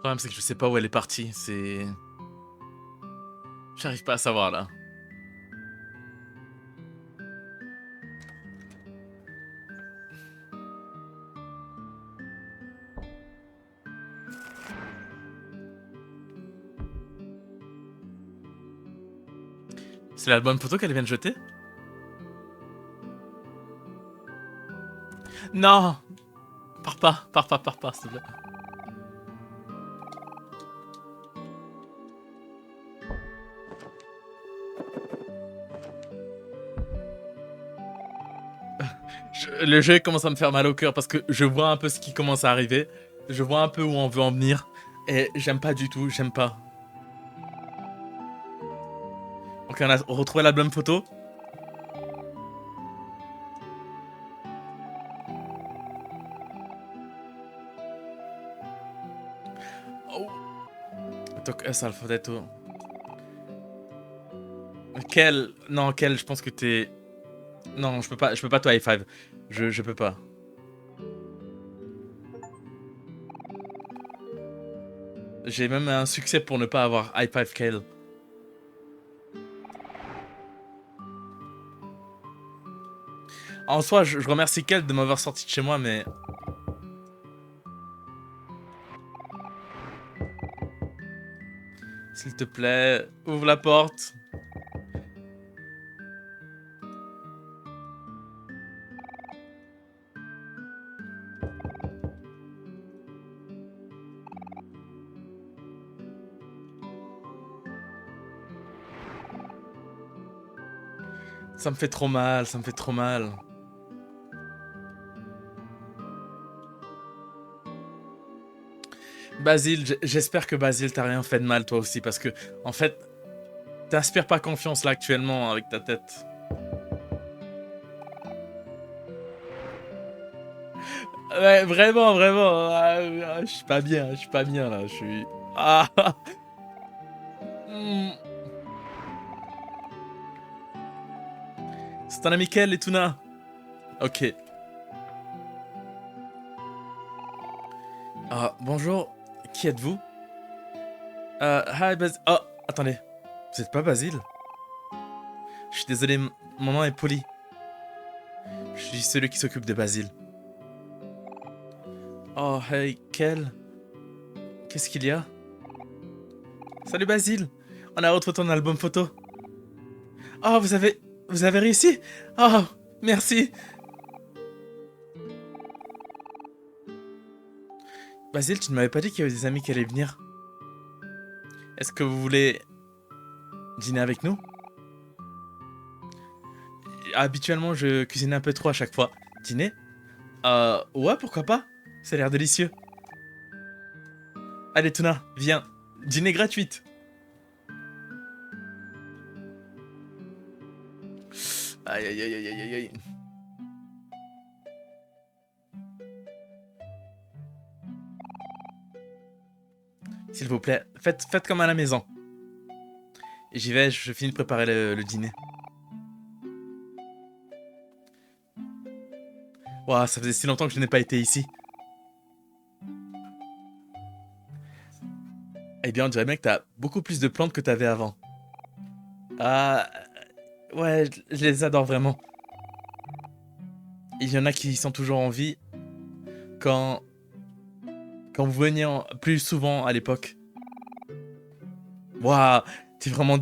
Le problème, c'est que je sais pas où elle est partie, c'est j'arrive pas à savoir, là. C'est l'album photo qu'elle vient de jeter? Non! Pars pas, pars pas, pars pas, s'il te plaît. Le jeu commence à me faire mal au cœur parce que je vois un peu ce qui commence à arriver. Je vois un peu où on veut en venir. Et j'aime pas du tout, j'aime pas. Donc on a retrouvé l'album photo. Oh. Donc es alfabeto. Quel? Non, quel? Je pense que t'es. Non, je peux pas toi high five. Je peux pas. J'ai même un succès pour ne pas avoir high five Kale. En soi, je remercie Kale de m'avoir sorti de chez moi, mais. S'il te plaît, ouvre la porte. Ça me fait trop mal, ça me fait trop mal. Basile, j'espère que Basile t'a rien fait de mal toi aussi, parce que, en fait, t'inspires pas confiance là actuellement avec ta tête. Ouais, vraiment, vraiment. Je suis pas bien, je suis pas bien là, je suis. Ah! Hmm. C'est ton ami Kel et Tuna. Ok. Ah, bonjour. Qui êtes-vous? Hi, Basile. Oh, attendez. Vous êtes pas Basile? Je suis désolé, mon nom est Poli. Je suis celui qui s'occupe de Basile. Oh, hey, Kel. Qu'est-ce qu'il y a? Salut Basile. On a retrouvé ton album photo. Oh, vous avez réussi? Oh, merci. Basile, tu ne m'avais pas dit qu'il y avait des amis qui allaient venir. Est-ce que vous voulez dîner avec nous? Habituellement, je cuisine un peu trop à chaque fois. Dîner? Ouais, pourquoi pas? Ça a l'air délicieux. Allez, Tuna, viens. Dîner gratuite. Aïe, aïe, aïe, aïe, aïe, aïe. S'il vous plaît, faites comme à la maison. Et j'y vais, je finis de préparer le dîner. Ouah, ça faisait si longtemps que je n'ai pas été ici. Eh bien, on dirait bien que t'as beaucoup plus de plantes que t'avais avant. Ah, ouais, je les adore vraiment. Il y en a qui sont toujours en vie quand, quand vous veniez plus souvent à l'époque. Waouh, t'es vraiment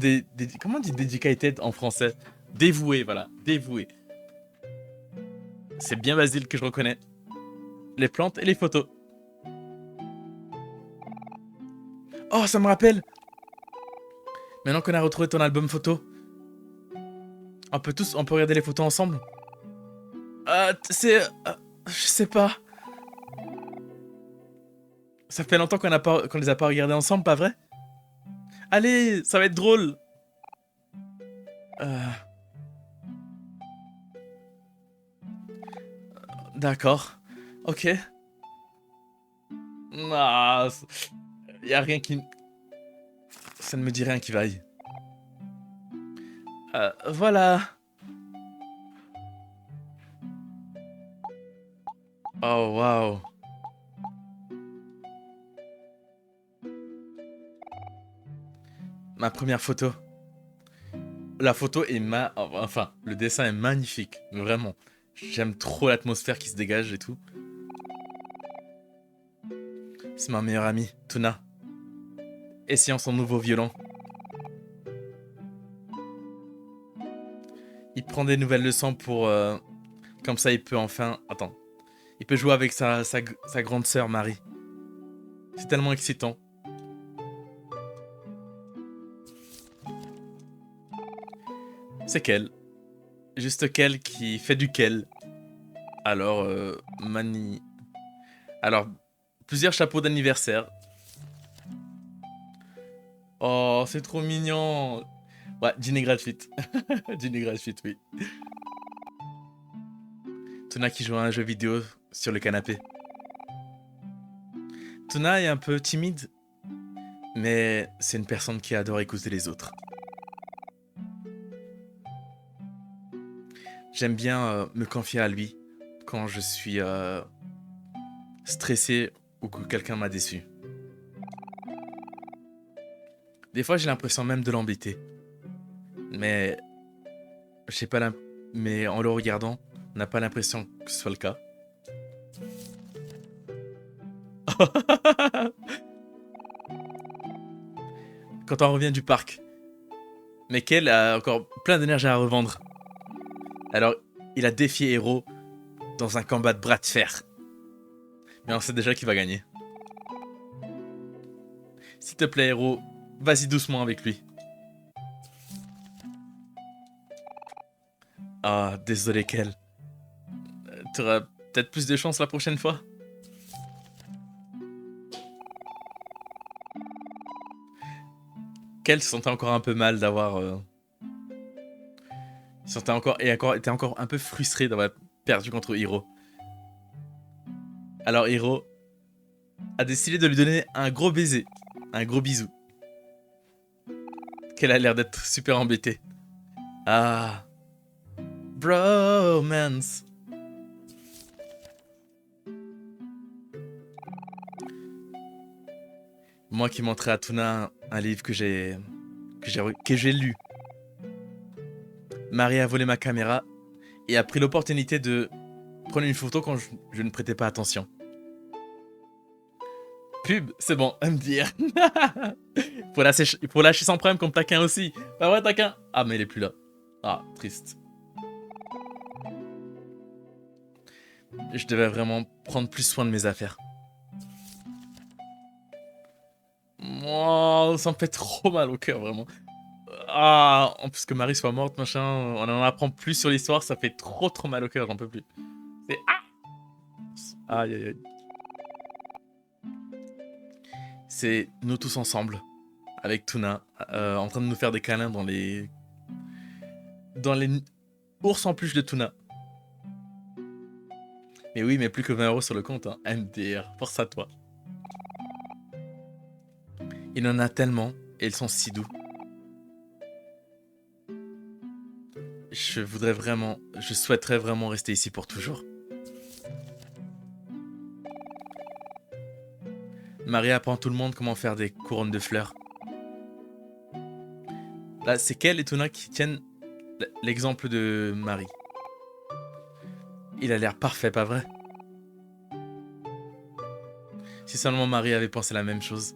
comment on dit dedicated en français? Dévoué, voilà, dévoué. C'est bien Basile que je reconnais. Les plantes et les photos. Oh, ça me rappelle. Maintenant qu'on a retrouvé ton album photo, on peut regarder les photos ensemble. Je sais pas. Ça fait longtemps qu'on les a pas regardés ensemble, pas vrai? Allez, ça va être drôle. Euh, d'accord. Ok. Ah, y a rien qui, ça ne me dit rien qui vaille. Voilà. Oh waouh. Ma première photo. La photo est Enfin, le dessin est magnifique. Vraiment. J'aime trop l'atmosphère qui se dégage et tout. C'est ma meilleure amie, Tuna. Essayant son nouveau violon. Il prend des nouvelles leçons pour... comme ça, il peut enfin... Attends. Il peut jouer avec sa grande sœur, Marie. C'est tellement excitant. C'est qu'elle. Juste qu'elle qui fait du quel. Alors, Alors, plusieurs chapeaux d'anniversaire. Oh, c'est trop mignon. Ouais, dîner gratuit. Dîner gratuit, oui. Tuna qui joue à un jeu vidéo sur le canapé. Tuna est un peu timide, mais c'est une personne qui adore écouter les autres. J'aime bien me confier à lui quand je suis stressé ou que quelqu'un m'a déçu. Des fois, j'ai l'impression même de l'embêter. Mais je sais pas mais en le regardant, on n'a pas l'impression que ce soit le cas. Quand on revient du parc, Michael a encore plein d'énergie à revendre. Alors, il a défié Hero dans un combat de bras de fer. Mais on sait déjà qu'il va gagner. S'il te plaît, Hero, vas-y doucement avec lui. Ah, désolé, Kel. T'auras peut-être plus de chance la prochaine fois. Kel se sentait encore un peu mal d'avoir... Il était encore un peu frustré d'avoir perdu contre Hiro. Alors Hiro a décidé de lui donner un gros baiser, un gros bisou. Qu'elle a l'air d'être super embêtée. Ah, bromance. Moi qui montrais à Tuna un livre que j'ai lu. Marie a volé ma caméra et a pris l'opportunité de prendre une photo quand je ne prêtais pas attention. Pub, c'est bon, MDR. Faut lâcher son problème comme Taquin aussi. Bah ouais, Taquin. Ah, mais il est plus là. Ah, triste. Je devais vraiment prendre plus soin de mes affaires. Oh, ça me fait trop mal au cœur, vraiment. Ah, en plus que Marie soit morte, machin, on en apprend plus sur l'histoire, ça fait trop mal au cœur, j'en peux plus. C'est... Ah, aïe, aïe, aïe. C'est nous tous ensemble, avec Tuna, en train de nous faire des câlins dans les... ours en plus de Tuna. Mais oui, mais plus que 20 € sur le compte, hein. MDR, force à toi. Il en a tellement, et ils sont si doux. Je souhaiterais vraiment rester ici pour toujours. Marie apprend à tout le monde comment faire des couronnes de fleurs. Là, c'est qu'elle et Tuna qui tiennent l'exemple de Marie. Il a l'air parfait, pas vrai? Si seulement Marie avait pensé la même chose.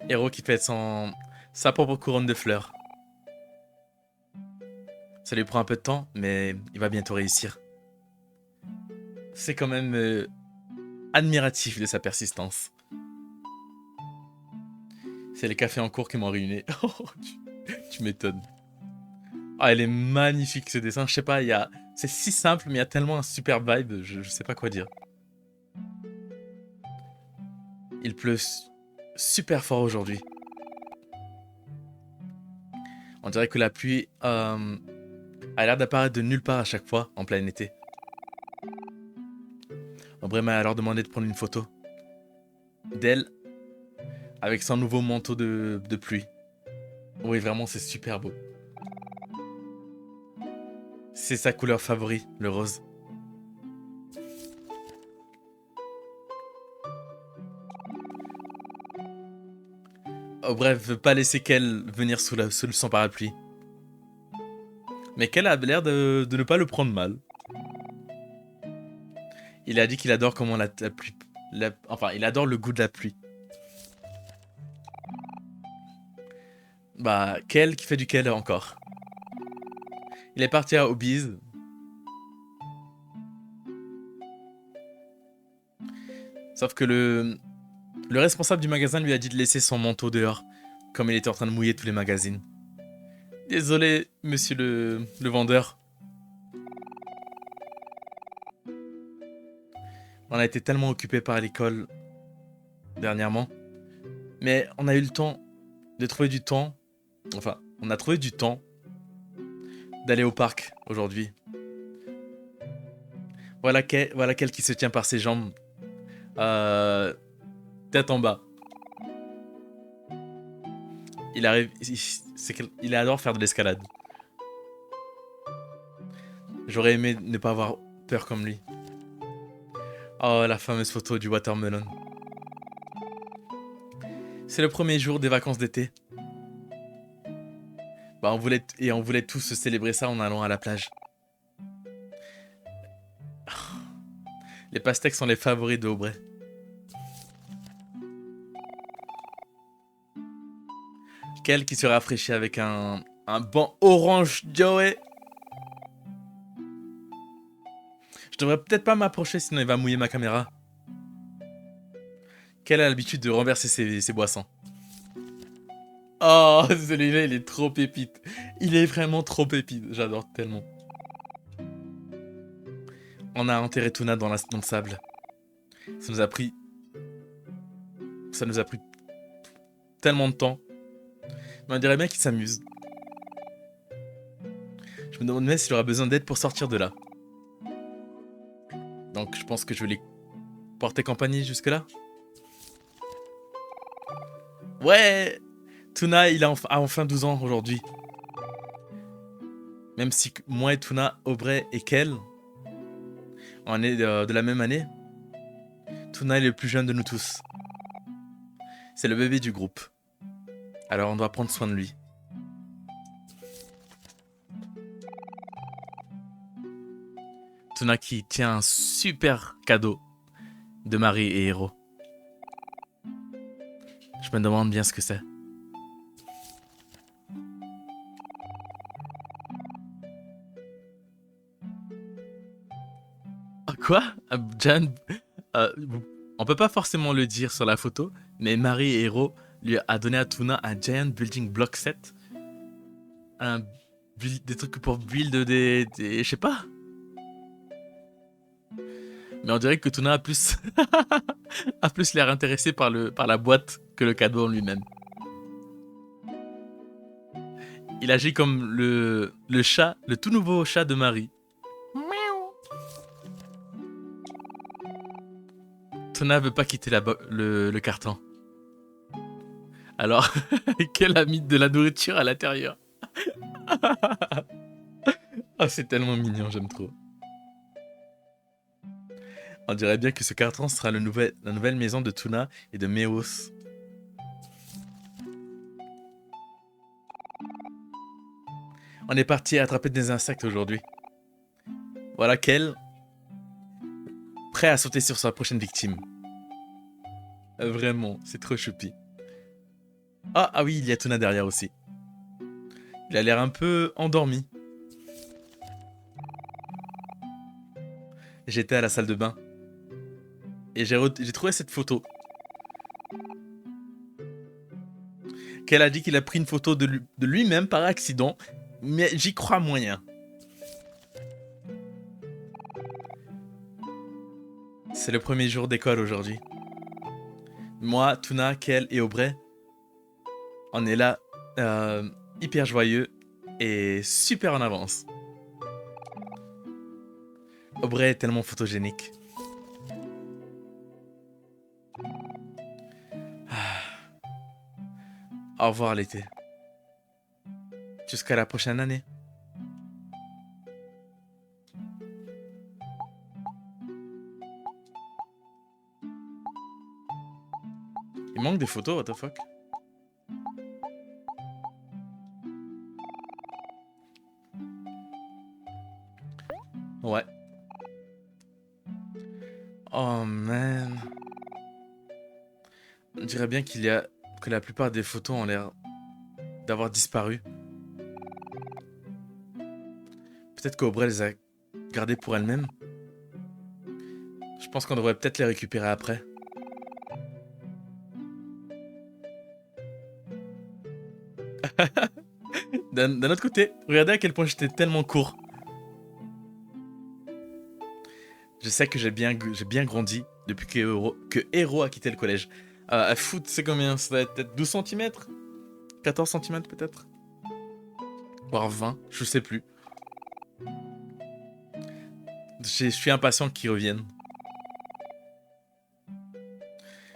Héros qui fait sa propre couronne de fleurs. Ça lui prend un peu de temps, mais il va bientôt réussir. C'est quand même admiratif de sa persistance. C'est les cafés en cours qui m'ont ruiné. Oh, tu m'étonnes. Ah, elle est magnifique ce dessin. Je sais pas, c'est si simple, mais il y a tellement un super vibe. Je sais pas quoi dire. Il pleut super fort aujourd'hui. On dirait que la pluie a l'air d'apparaître de nulle part à chaque fois en plein été. Aubrey m'a alors demandé de prendre une photo d'elle avec son nouveau manteau de pluie. Oui, vraiment, c'est super beau. C'est sa couleur favorite, le rose. Oh, bref, veut pas laisser Kel venir sous son parapluie. Mais Kel a l'air de ne pas le prendre mal. Il a dit qu'il adore comment la pluie... enfin, il adore le goût de la pluie. Bah, Kel qui fait du Kel encore. Il est parti à Hobbies. Sauf que le responsable du magasin lui a dit de laisser son manteau dehors, comme il était en train de mouiller tous les magazines. Désolé, monsieur le vendeur. On a été tellement occupés par l'école dernièrement. Mais on a eu le temps de trouver du temps. Enfin, on a trouvé du temps d'aller au parc aujourd'hui. Voilà Kel qui se tient par ses jambes. Tête en bas. Il arrive. Il adore faire de l'escalade. J'aurais aimé ne pas avoir peur comme lui. Oh, la fameuse photo du watermelon. C'est le premier jour des vacances d'été. Bah, on voulait tous se célébrer ça en allant à la plage. Les pastèques sont les favoris de Aubrey. Kel qui se rafraîchit avec un banc orange Joey. Je devrais peut-être pas m'approcher sinon il va mouiller ma caméra. Kel a l'habitude de renverser ses boissons. Oh, celui-là il est trop pépite. Il est vraiment trop pépite, j'adore tellement. On a enterré Tuna dans le sable. Ça nous a pris tellement de temps. Mais on dirait bien qu'il s'amuse. Je me demande même s'il aura besoin d'aide pour sortir de là. Donc je pense que je vais les porter compagnie jusque-là. Ouais! Tuna, il a enfin 12 ans aujourd'hui. Même si moi et Tuna, Aubrey et Kel, on est de la même année. Tuna est le plus jeune de nous tous. C'est le bébé du groupe. Alors on doit prendre soin de lui. Tuna qui tient un super cadeau de Marie et Hero. Je me demande bien ce que c'est. Quoi? Jan, euh, on peut pas forcément le dire sur la photo, mais Marie et Hero lui a donné à Tuna un Giant Building Block Set. Des trucs pour build je sais pas. Mais on dirait que Tuna a plus, a plus l'air intéressé par la boîte que le cadeau en lui-même. Il agit comme le chat, le tout nouveau chat de Marie. Tuna veut pas quitter le carton. Alors, qu'elle a mis de la nourriture à l'intérieur. Oh, c'est tellement mignon, j'aime trop. On dirait bien que ce carton sera la nouvelle maison de Tuna et de Meos. On est parti attraper des insectes aujourd'hui. Voilà Kel, prêt à sauter sur sa prochaine victime. Vraiment, c'est trop choupi. Ah oui, il y a Tuna derrière aussi. Il a l'air un peu endormi. J'étais à la salle de bain. Et j'ai trouvé cette photo. Qu'elle a dit qu'il a pris une photo de lui-même par accident. Mais j'y crois moyen. C'est le premier jour d'école aujourd'hui. Moi, Tuna, Kel et Aubrey, on est là, hyper joyeux et super en avance. Aubrey est tellement photogénique. Au revoir l'été. Jusqu'à la prochaine année. Il manque des photos, what the fuck? Ouais. Oh man. On dirait bien que la plupart des photos ont l'air d'avoir disparu. Peut-être qu'Aubrey les a gardées pour elle-même. Je pense qu'on devrait peut-être les récupérer après. D'un autre côté, regardez à quel point j'étais tellement court. Je sais que j'ai bien grandi depuis que Hero a quitté le collège. À foot, c'est combien? Ça doit être peut-être 12 centimètres, 14 centimètres peut-être, voire 20, je sais plus. Je suis impatient qu'ils reviennent.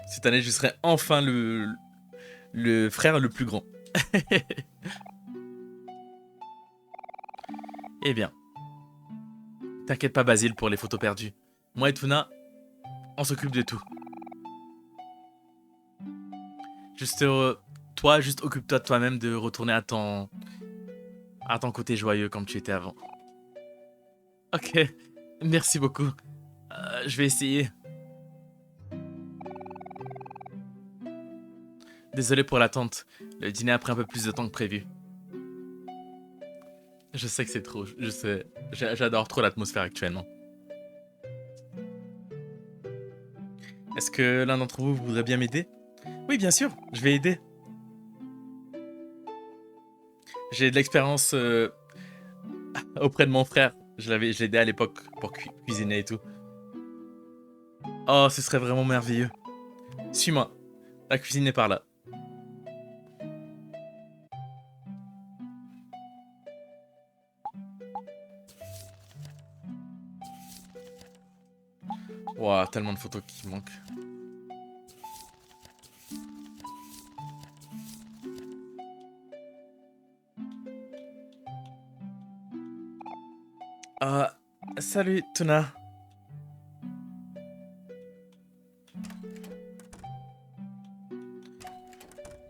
Cette année, je serai enfin le frère le plus grand. Eh bien, t'inquiète pas Basile pour les photos perdues. Moi et Tuna, on s'occupe de tout. Juste, toi, juste occupe-toi de toi-même de retourner à ton côté joyeux comme tu étais avant. Ok, merci beaucoup. Je vais essayer. Désolé pour l'attente. Le dîner a pris un peu plus de temps que prévu. Je sais que c'est trop. Je sais. J'adore trop l'atmosphère actuellement. Est-ce que l'un d'entre vous voudrait bien m'aider? Oui, bien sûr. Je vais aider. J'ai de l'expérience auprès de mon frère. Je l'ai aidé à l'époque pour cuisiner et tout. Oh, ce serait vraiment merveilleux. Suis-moi. La cuisine est par là. Ouah, tellement de photos qui manquent. Ah, salut, Tuna.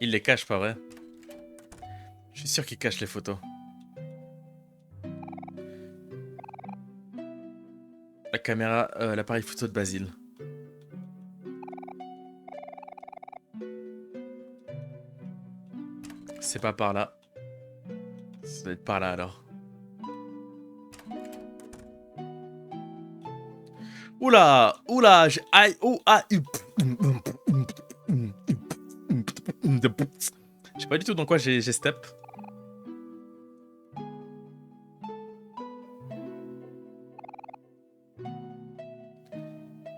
Il les cache, pas vrai? Je suis sûr qu'il cache les photos. La caméra, l'appareil photo de Basile. C'est pas par là. Ça doit être par là alors. Oula, oula, aïe, oh, ah, je sais pas du tout dans quoi j'ai step.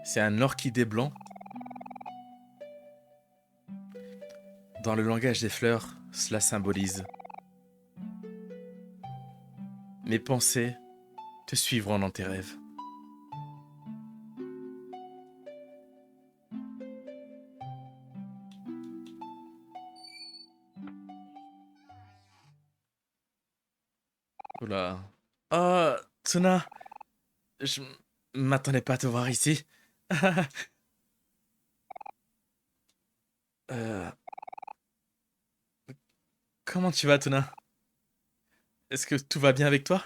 C'est un orchidée blanc. Dans le langage des fleurs, cela symbolise. Mes pensées te suivront dans tes rêves. Oula. Oh, Tsuna, je m'attendais pas à te voir ici. Euh, comment tu vas, Tuna? Est-ce que tout va bien avec toi?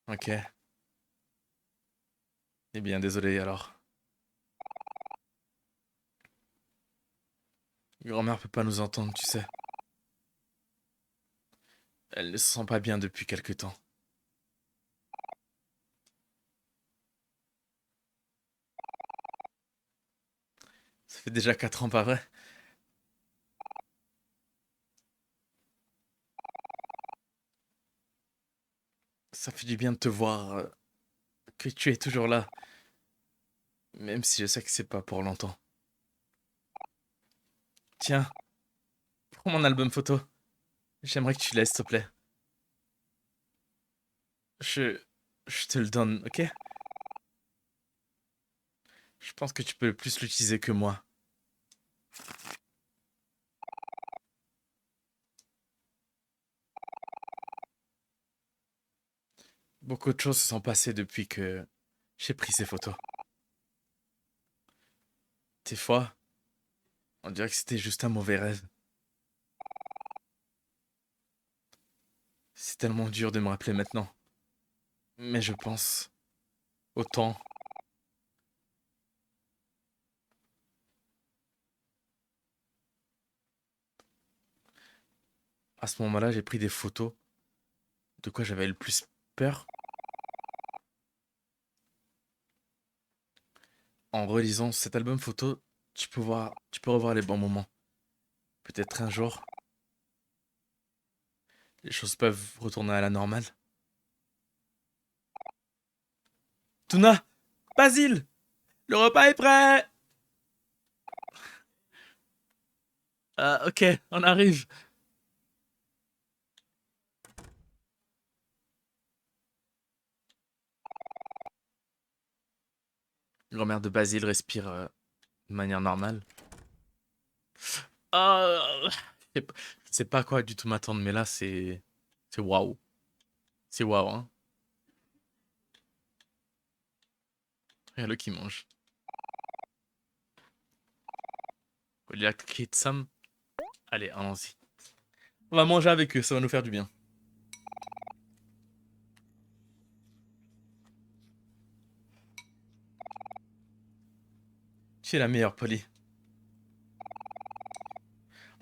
Ok. Eh bien, désolé alors. Grand-mère peut pas nous entendre, tu sais. Elle ne se sent pas bien depuis quelque temps. Ça fait déjà 4 ans, pas vrai? Ça fait du bien de te voir, que tu es toujours là. Même si je sais que c'est pas pour longtemps. Tiens, prends mon album photo. J'aimerais que tu laisses, s'il te plaît. Je... Je te le donne, ok? Je pense que tu peux plus l'utiliser que moi. Beaucoup de choses se sont passées depuis que j'ai pris ces photos. Des fois, on dirait que c'était juste un mauvais rêve. C'est tellement dur de me rappeler maintenant. Mais je pense au temps. À ce moment-là, j'ai pris des photos de quoi j'avais le plus peur. En relisant cet album photo, tu peux revoir les bons moments. Peut-être un jour, les choses peuvent retourner à la normale. Tuna! Basile! Le repas est prêt! Ah, ok, on arrive. Grand-mère de Basile respire de manière normale. Ah, je sais pas à quoi du tout m'attendre, mais là, c'est. C'est waouh. C'est waouh, hein. Regarde-le qui mange. Il y a Sam. Allez, allons-y. On va manger avec eux, ça va nous faire du bien. Tu es la meilleure, Polly.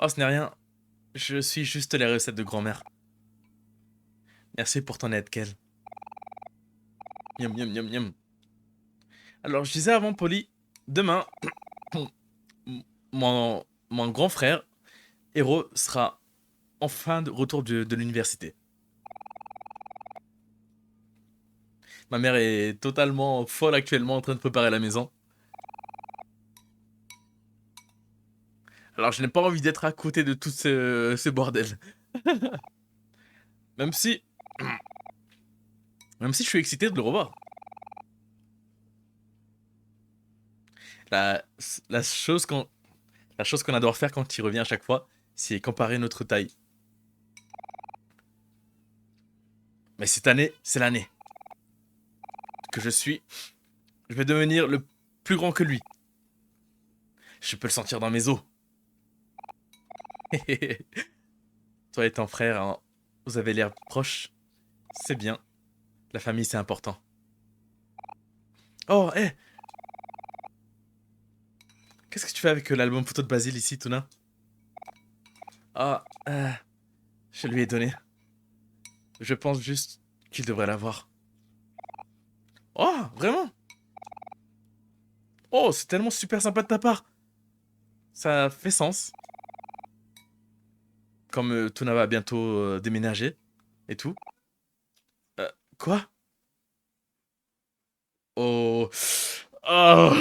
Oh, ce n'est rien. Je suis juste les recettes de grand-mère. Merci pour ton aide, Kel. Miam, miam, miam, miam. Alors, je disais avant, Polly, demain, mon grand frère, Hero, sera enfin de retour de l'université. Ma mère est totalement folle actuellement en train de préparer la maison. Alors, je n'ai pas envie d'être à côté de tout ce bordel. Même si, même si je suis excité de le revoir. La, la chose qu'on la chose qu'on adore faire quand il revient à chaque fois, c'est comparer notre taille. Mais cette année, c'est l'année que je suis. Je vais devenir le plus grand que lui. Je peux le sentir dans mes os. Toi et ton frère, hein, vous avez l'air proches. C'est bien. La famille, c'est important. Oh, hé, qu'est-ce que tu fais avec l'album photo de Basile ici, Tuna? Ah, je lui ai donné. Je pense juste qu'il devrait l'avoir. Oh, vraiment? Oh, c'est tellement super sympa de ta part. Ça fait sens. Comme Tuna va bientôt déménager et tout. Euh, quoi? Oh. Oh.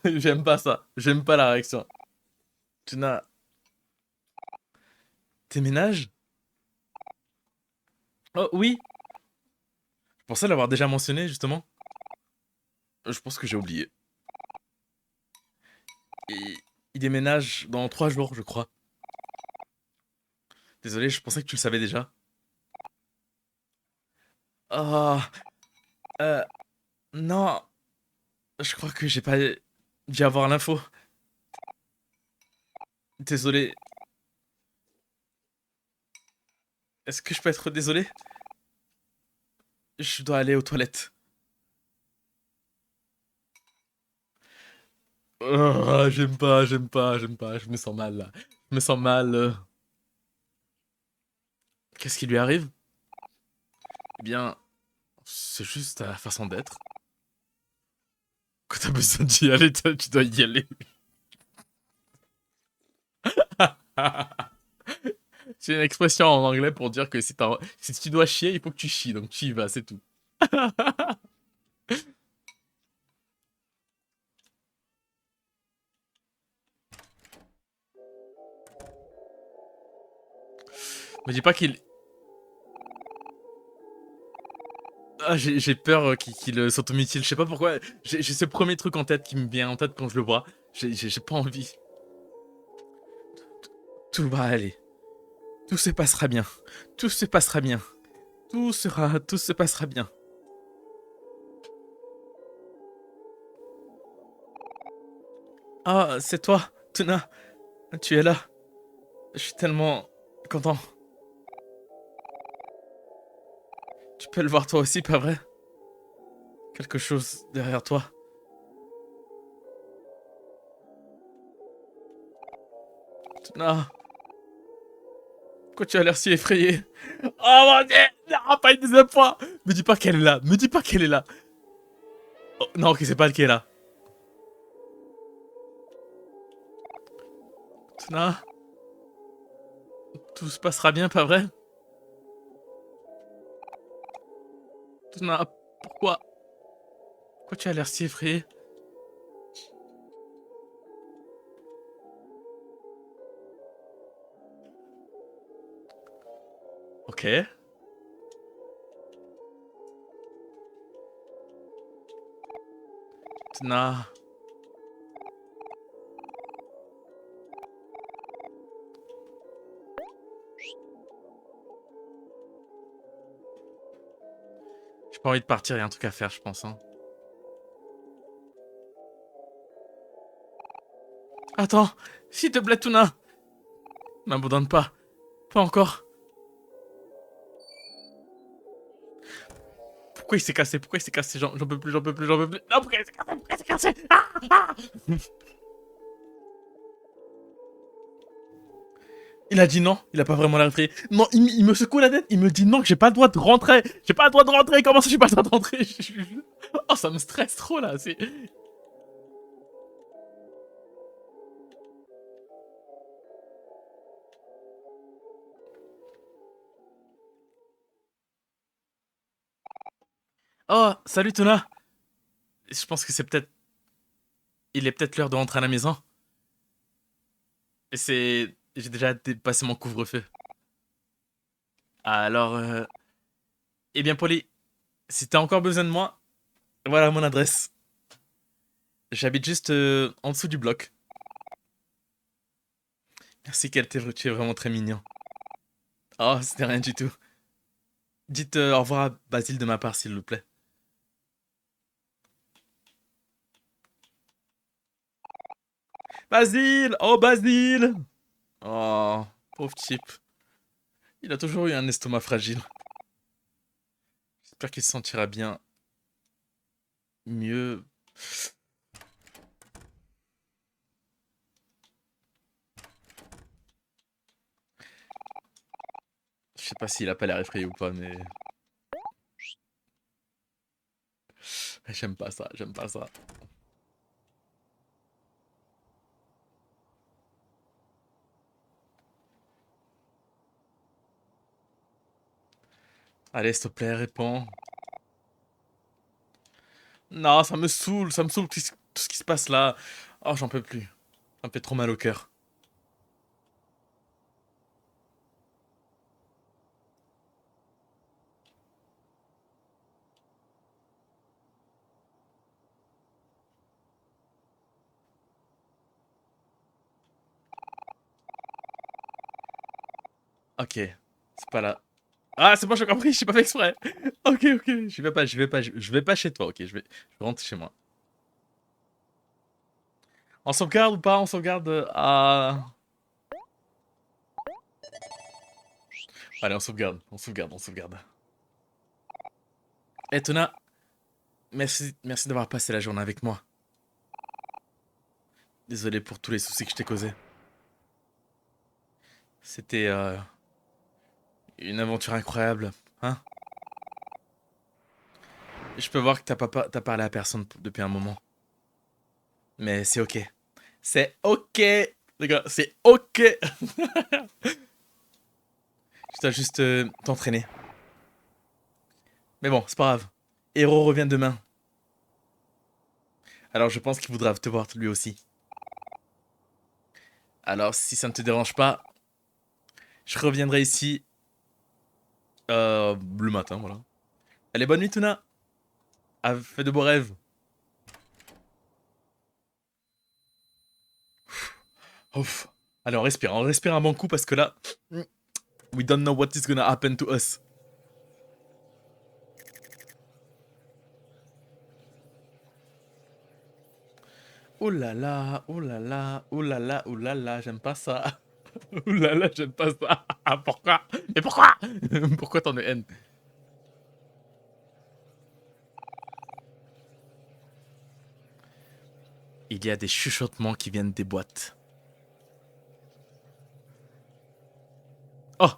J'aime pas ça. J'aime pas la réaction. Tuna, déménage? Oh, oui. Je pensais l'avoir déjà mentionné, justement. Je pense que j'ai oublié. Et il déménage dans 3 jours, je crois. Désolé, je pensais que tu le savais déjà. Oh, euh, non, je crois que j'ai pas dû avoir l'info. Désolé. Est-ce que je peux être désolé? Je dois aller aux toilettes. Oh, j'aime pas, j'aime pas, j'aime pas. Je me sens mal là. Je me sens mal. Qu'est-ce qui lui arrive? Eh bien, c'est juste ta façon d'être. Quand t'as besoin d'y aller, tu dois y aller. C'est une expression en anglais pour dire que si tu dois chier, il faut que tu chies. Donc tu y vas, c'est tout. Me dis pas qu'il... Ah, j'ai peur qu'il s'automutile. Je sais pas pourquoi. J'ai ce premier truc en tête qui me vient en tête quand je le vois. J'ai pas envie. Tout va aller. Tout se passera bien. Tout se passera bien. Tout se passera bien. Ah, c'est toi, Tuna. Tu es là. Je suis tellement content. Tu peux le voir toi aussi, pas vrai? Quelque chose derrière toi. Tuna, pourquoi tu as l'air si effrayé? Oh mon dieu! Non, pas une deuxième fois! Me dis pas qu'elle est là, me dis pas qu'elle est là. Oh, non, ok, c'est pas elle qui est là. Tuna, tout se passera bien, pas vrai? Tuna, pourquoi? Pourquoi tu as l'air si effrayé? Ok. Tuna. J'ai pas envie de partir, y a un truc à faire, je pense. Hein. Attends, s'il te plaît, Tuna. M'abandonne pas. Pas encore. Pourquoi il s'est cassé? Pourquoi il s'est cassé? J'en peux plus, j'en peux plus, j'en peux plus. Non, pourquoi il s'est cassé? Pourquoi il s'est cassé? Ah, ah. Il a dit non, il a pas vraiment l'air effrayé. Non, il me secoue la tête, il me dit non, que j'ai pas le droit de rentrer. J'ai pas le droit de rentrer, comment ça j'ai pas le droit de rentrer? Oh, ça me stresse trop là. C'est... Oh, salut Tuna. Je pense que c'est peut-être... Il est peut-être l'heure de rentrer à la maison. Et c'est... J'ai déjà dépassé mon couvre-feu. Alors, eh bien, Polly, si t'as encore besoin de moi, voilà mon adresse. J'habite juste en dessous du bloc. Merci, tu es vraiment très mignon. Oh, c'était rien du tout. Dites au revoir à Basile de ma part, s'il vous plaît. Basile! Oh, Basile! Oh, pauvre type. Il a toujours eu un estomac fragile. J'espère qu'il se sentira bien mieux. Je sais pas s'il a pas l'air effrayé ou pas, mais... J'aime pas ça, j'aime pas ça. Allez, s'il te plaît, réponds. Non, ça me saoule tout ce qui se passe là. Oh, j'en peux plus. Ça me fait trop mal au cœur. Ok, c'est pas là. Ah, c'est bon, j'ai compris, j'ai pas fait exprès. Ok, ok, je vais pas chez toi, ok, je rentre chez moi. On sauvegarde ou pas? On sauvegarde à... Allez, on sauvegarde, on sauvegarde, on sauvegarde. Eh, Tona, merci d'avoir passé la journée avec moi. Désolé pour tous les soucis que je t'ai causés. C'était une aventure incroyable, hein? Je peux voir que t'as parlé à personne depuis un moment. Mais c'est ok. C'est ok, les gars, c'est ok. Tu dois juste t'entraîner. Mais bon, c'est pas grave. Hero revient demain. Alors je pense qu'il voudra te voir lui aussi. Alors si ça ne te dérange pas, je reviendrai ici le matin, voilà. Allez, bonne nuit, Tuna. Fais de beaux rêves. Ouf. Allez, on respire un bon coup parce que là, we don't know what is gonna happen to us. Oh là là, oh là là, oh là là, oh là là, j'aime pas ça. Oh là là, j'aime pas ça. Pourquoi? Mais pourquoi? Pourquoi tant de haine? Il y a des chuchotements qui viennent des boîtes. Oh!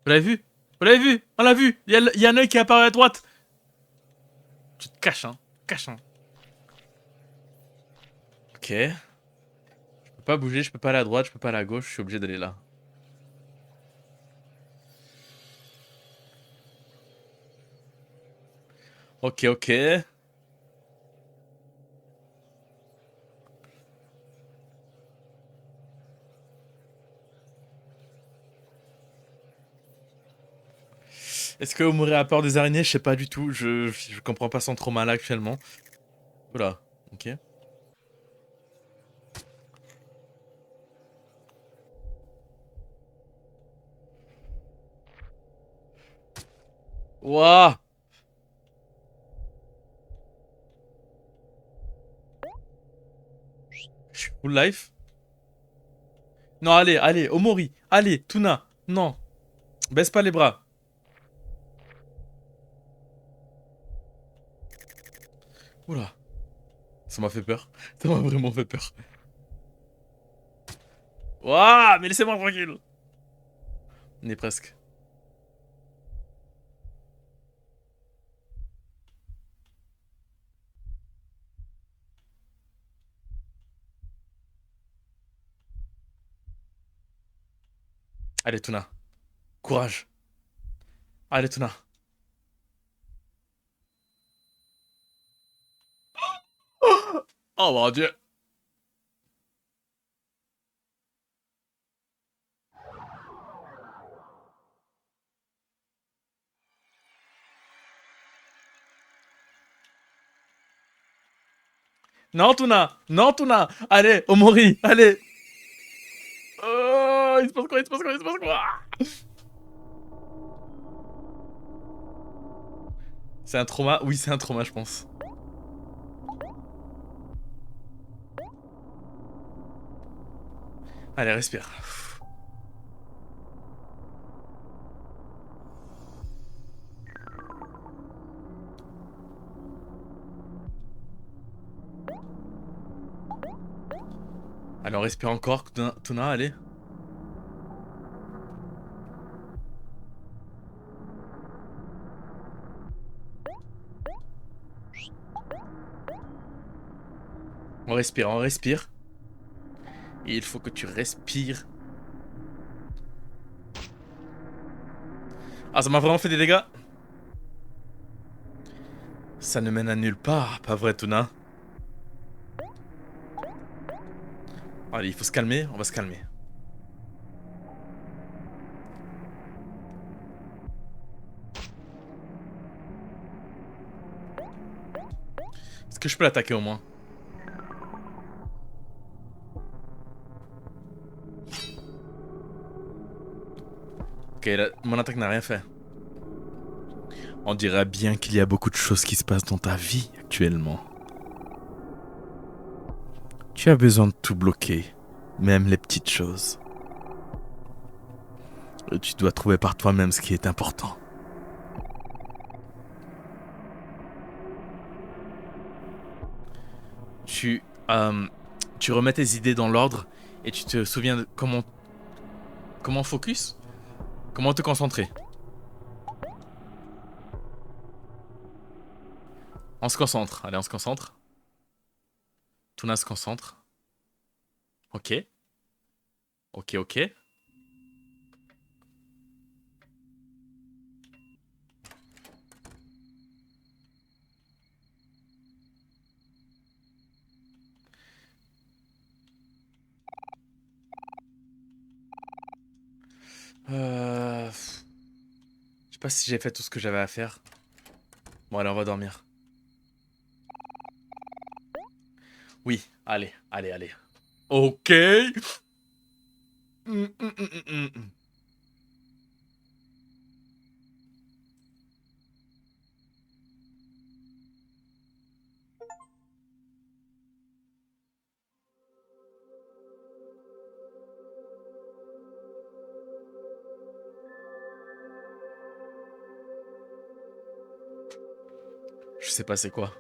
Vous l'avez vu? Vous l'avez vu? On l'a vu! Il y a un œil qui apparaît à droite! Tu te caches, hein? Cache, hein? Ok. Je peux pas bouger, je peux pas aller à droite, je peux pas aller à gauche, je suis obligé d'aller là. Ok, ok. Est-ce que Omori a peur des araignées? Je sais pas du tout. Je comprends pas son trauma là actuellement. Oula. Ok. Wouah! Je suis full life. Non, allez, allez, Omori. Allez, Tuna. Non. Baisse pas les bras. Oula. Ça m'a fait peur. Ça m'a vraiment fait peur. Wouah! Mais laissez-moi tranquille. On est presque. Allez, Tuna. Courage. Allez, Tuna. Oh mon dieu. Non, Tuna. Non, Tuna. Allez, Omori. Allez. Oh, il se passe quoi? Il se passe quoi? Il se passe quoi? C'est un trauma? Oui, c'est un trauma, je pense. Allez, respire. Allez, on respire encore, Tuna, allez. On respire, on respire. Et il faut que tu respires. Ah, ça m'a vraiment fait des dégâts. Ça ne mène à nulle part, pas vrai, Tuna? Allez, il faut se calmer, on va se calmer. Est-ce que je peux l'attaquer au moins? Ok, mon attaque n'a rien fait. On dirait bien qu'il y a beaucoup de choses qui se passent dans ta vie actuellement. Tu as besoin de tout bloquer, même les petites choses. Et tu dois trouver par toi-même ce qui est important. Tu, euh, tu remets tes idées dans l'ordre et tu te souviens de comment focus? Comment te concentrer? On se concentre. Allez, on se concentre. Tuna se concentre. Ok. Ok, ok. Je sais pas si j'ai fait tout ce que j'avais à faire. Bon, allez, on va dormir. Oui, allez, allez, allez. Ok. Mm. Je sais pas c'est quoi.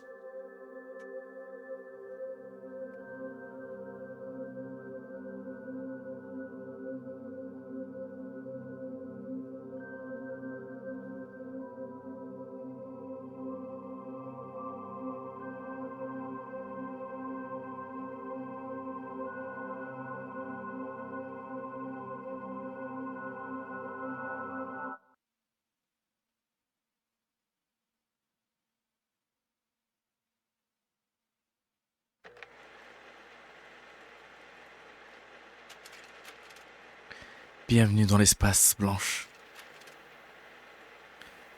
Bienvenue dans l'espace, Blanche.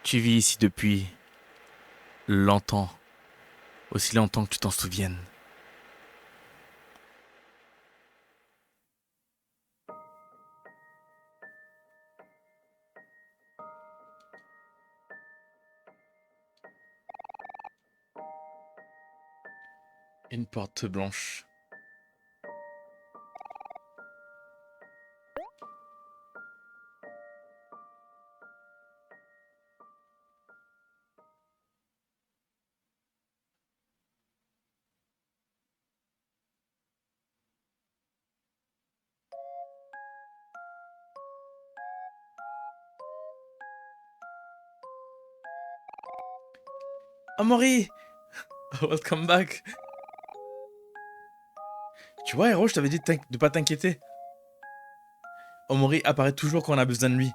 Tu vis ici depuis longtemps, aussi longtemps que tu t'en souviennes. Une porte blanche. Amaury! Welcome back! Tu vois, Hero, je t'avais dit de pas t'inquiéter. Amaury apparaît toujours quand on a besoin de lui.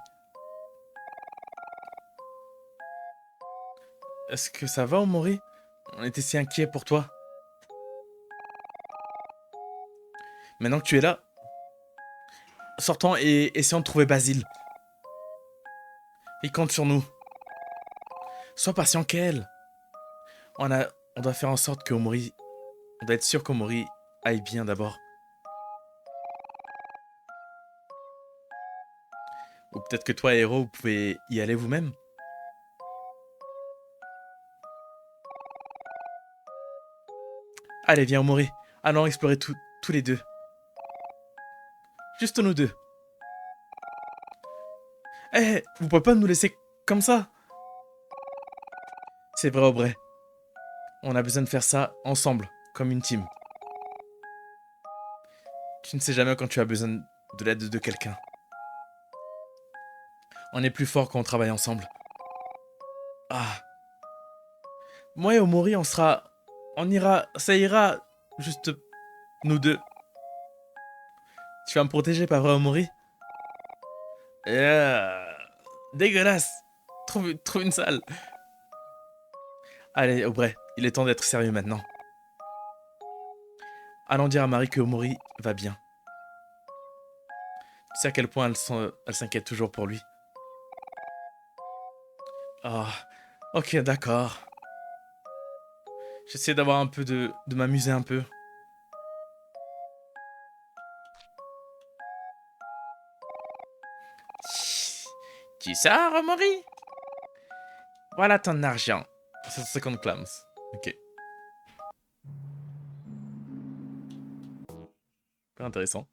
Est-ce que ça va, Amaury? On était si inquiets pour toi. Maintenant que tu es là, sortons et essayons de trouver Basile. Il compte sur nous. Sois patient qu'elle. On doit faire en sorte que Omori... On doit être sûr qu'Omori aille bien d'abord. Ou peut-être que toi, Hero, vous pouvez y aller vous-même. Allez, viens, Omori. Allons explorer tous les deux. Juste nous deux. Eh, vous pouvez pas nous laisser comme ça. C'est vrai, Aubrey. On a besoin de faire ça ensemble, comme une team. Tu ne sais jamais quand tu as besoin de l'aide de quelqu'un. On est plus fort quand on travaille ensemble. Ah. Moi et Omori, on ira... Ça ira. Juste... Nous deux. Tu vas me protéger, pas vrai, Omori? Dégueulasse. Trouve une salle. Allez, Aubrey, il est temps d'être sérieux maintenant. Allons dire à Marie que Omori va bien. Tu sais à quel point elle s'inquiète toujours pour lui. Ah, ok, d'accord. J'essaie d'avoir un peu de m'amuser un peu. Tu sors, Omori? Voilà ton argent. 150 clams. Ok. Pas intéressant.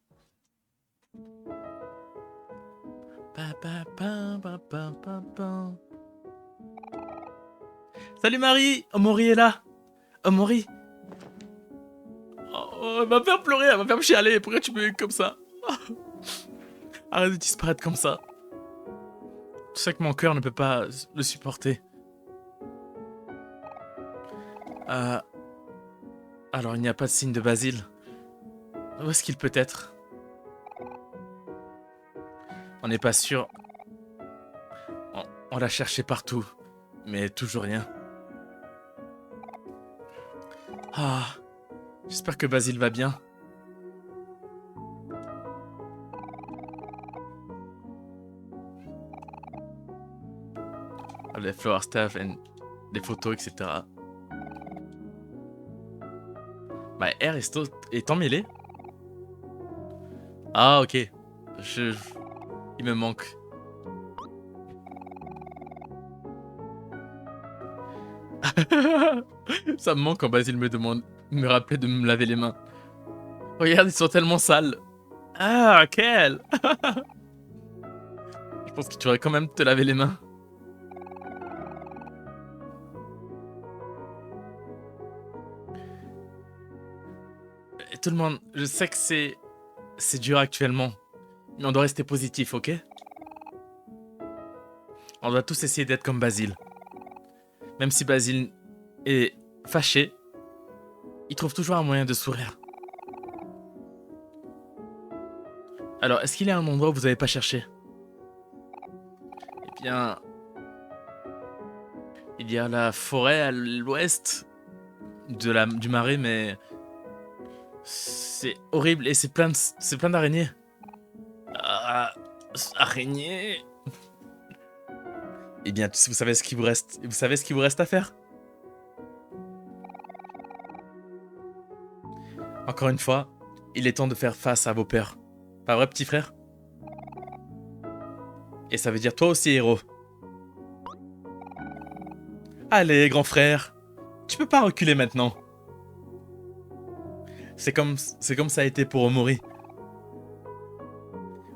Salut Marie! Omori est là! Omori! Oh, elle va me faire pleurer, elle va me faire chialer. Pourquoi tu me comme ça? Arrête de disparaître comme ça. Tu sais que mon cœur ne peut pas le supporter. Alors il n'y a pas de signe de Basile. Où est-ce qu'il peut être? On n'est pas sûr. On l'a cherché partout, mais toujours rien. Ah, j'espère que Basile va bien. Les flower staff et les photos, etc. Bah, R est emmêlé. Ah, ok. Il me manque. Ça me manque quand Basile me rappelait de me laver les mains. Regarde, ils sont tellement sales. Ah, quel. Je pense que tu aurais quand même te laver les mains. Et tout le monde, je sais que c'est dur actuellement, mais on doit rester positif, ok? On doit tous essayer d'être comme Basile. Même si Basile est fâché, il trouve toujours un moyen de sourire. Alors, est-ce qu'il y a un endroit où vous n'avez pas cherché? Eh bien... Il y a la forêt à l'ouest du marais, mais... C'est horrible et c'est plein d'araignées. Ah, Araignée. Eh bien, vous savez ce qu'il vous reste. Vous savez ce qu'il vous reste à faire. Encore une fois, il est temps de faire face à vos peurs. Pas vrai, petit frère? Et ça veut dire toi aussi, héros. Allez, grand frère. Tu peux pas reculer maintenant. C'est comme ça a été pour Omori.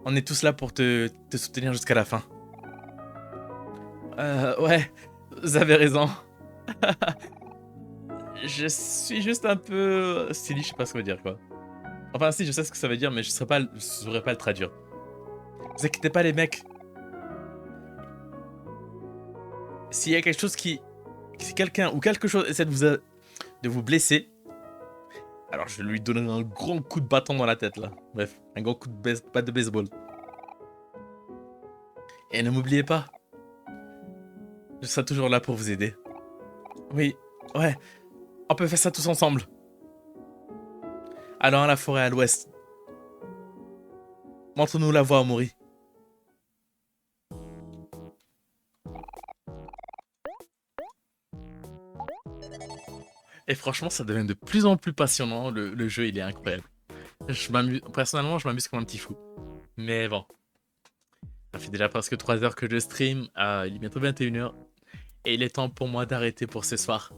On est tous là pour te soutenir jusqu'à la fin. Ouais, vous avez raison. Je suis juste un peu silly, je sais pas ce que ça veut dire, quoi. Enfin, si, je sais ce que ça veut dire, mais je saurais pas le traduire. Vous inquiétez pas, les mecs. S'il y a quelque chose si quelqu'un ou quelque chose essaie de vous blesser, alors je vais lui donner un grand coup de bâton dans la tête, là. Bref, un grand coup de batte de baseball. Et ne m'oubliez pas, je serai toujours là pour vous aider. Oui, ouais, on peut faire ça tous ensemble. Allons à la forêt à l'ouest. Montre-nous la voie, Omori. Et franchement, ça devient de plus en plus passionnant. Le jeu, il est incroyable. Personnellement, je m'amuse comme un petit fou. Mais bon. Ça fait déjà presque 3 heures que je stream. Il est bientôt 21 h. Et il est temps pour moi d'arrêter pour ce soir.